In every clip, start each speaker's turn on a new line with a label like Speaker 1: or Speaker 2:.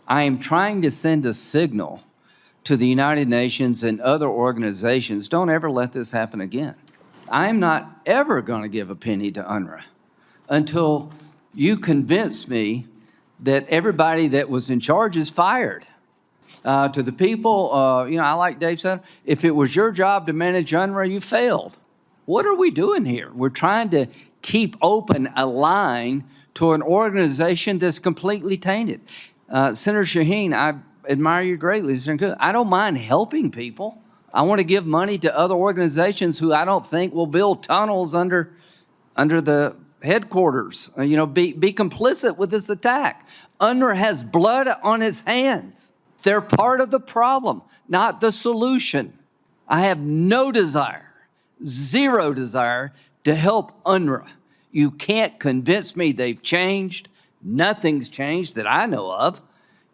Speaker 1: I am trying to send a signal to the United Nations and other organizations, don't ever let this happen again. I am not ever going to give a penny to UNRWA until you convince me that everybody that was in charge is fired. To the people, I like Dave said, if it was your job to manage UNRWA, you failed. What are we doing here? We're trying to keep open a line to an organization that's completely tainted. Senator Shaheen, I admire you greatly. I don't mind helping people. I want to give money to other organizations who I don't think will build tunnels under the headquarters, be complicit with this attack. UNRWA has blood on its hands. They're part of the problem, not the solution. I have no desire, zero desire to help UNRWA. You can't convince me they've changed. Nothing's changed that I know of,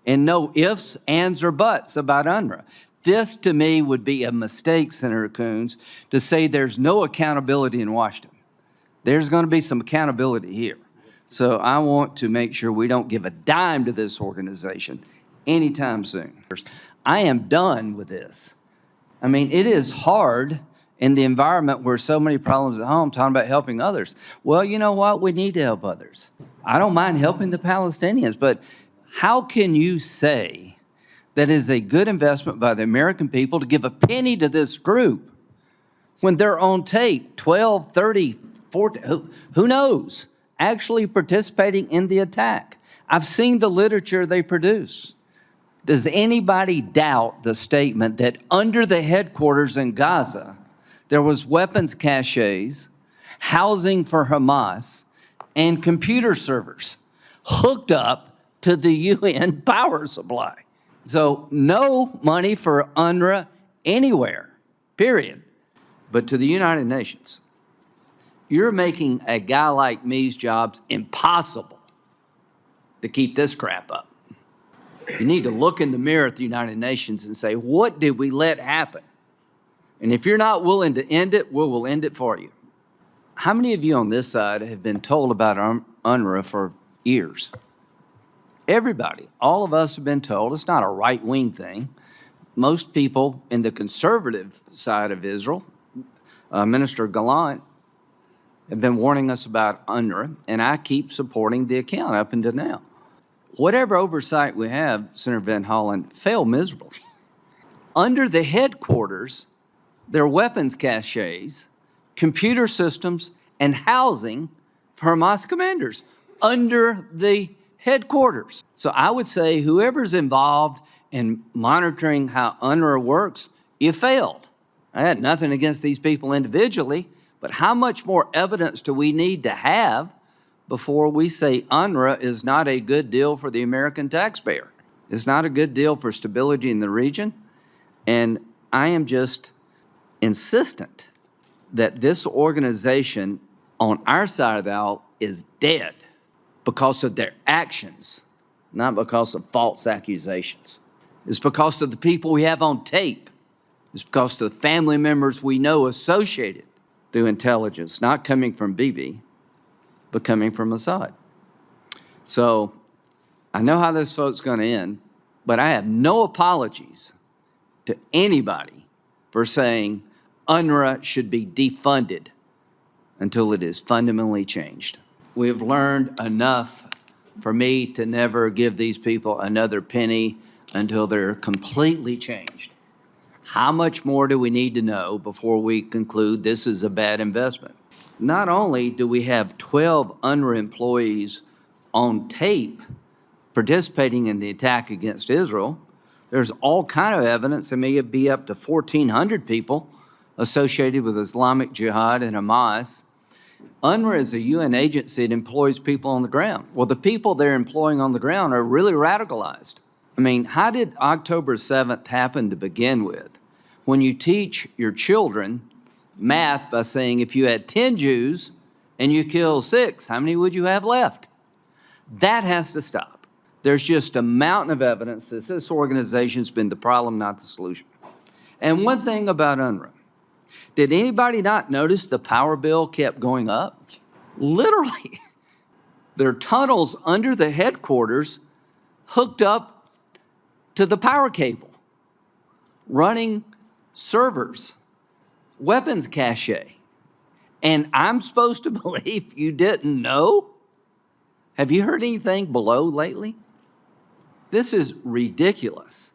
Speaker 1: and no ifs, ands, or buts about UNRWA. This, to me, would be a mistake, Senator Coons, to say there's no accountability in Washington. There's going to be some accountability here. So I want to make sure we don't give a dime to this organization anytime soon. I am done with this. I mean, it is hard in the environment where so many problems at home, talking about helping others. Well, you know what? We need to help others. I don't mind helping the Palestinians, but how can you say that is a good investment by the American people to give a penny to this group when they're on tape, 12, 30, 40, who knows, actually participating in the attack? I've seen the literature they produce. Does anybody doubt the statement that under the headquarters in Gaza, there was weapons caches, housing for Hamas, and computer servers hooked up to the UN power supply? So no money for UNRWA anywhere, period. But to the United Nations, you're making a guy like me's jobs impossible to keep this crap up. You need to look in the mirror at the United Nations and say, what did we let happen? And if you're not willing to end it, we will end it for you. How many of you on this side have been told about UNRWA for years? Everybody, all of us have been told. It's not a right-wing thing. Most people in the conservative side of Israel, Minister Gallant, have been warning us about UNRWA, and I keep supporting the account up until now. Whatever oversight we have, Senator Van Hollen, failed miserably. Under the headquarters, there are weapons caches, computer systems, and housing for Hamas commanders under the headquarters. So I would say whoever's involved in monitoring how UNRWA works, you failed. I had nothing against these people individually, but how much more evidence do we need to have before we say UNRWA is not a good deal for the American taxpayer? It's not a good deal for stability in the region. And I am just insistent that this organization on our side of the aisle is dead because of their actions, not because of false accusations. It's because of the people we have on tape. It's because of the family members we know associated through intelligence, not coming from Bibi, but coming from Assad. So I know how this vote's going to end, but I have no apologies to anybody for saying UNRWA should be defunded until it is fundamentally changed. We have learned enough for me to never give these people another penny until they're completely changed. How much more do we need to know before we conclude this is a bad investment? Not only do we have 12 UNRWA employees on tape participating in the attack against Israel, there's all kind of evidence. There may be up to 1,400 people associated with Islamic Jihad and Hamas. UNRWA is a UN agency that employs people on the ground. Well, the people they're employing on the ground are really radicalized. I mean, how did October 7th happen to begin with? When you teach your children math by saying if you had 10 Jews and you kill 6, how many would you have left? That has to stop. There's just a mountain of evidence that this organization's been the problem, not the solution. And one thing about UNRWA, did anybody not notice the power bill kept going up? Literally, there are tunnels under the headquarters hooked up to the power cable, running servers, weapons cache. And I'm supposed to believe you didn't know? Have you heard anything below lately? This is ridiculous.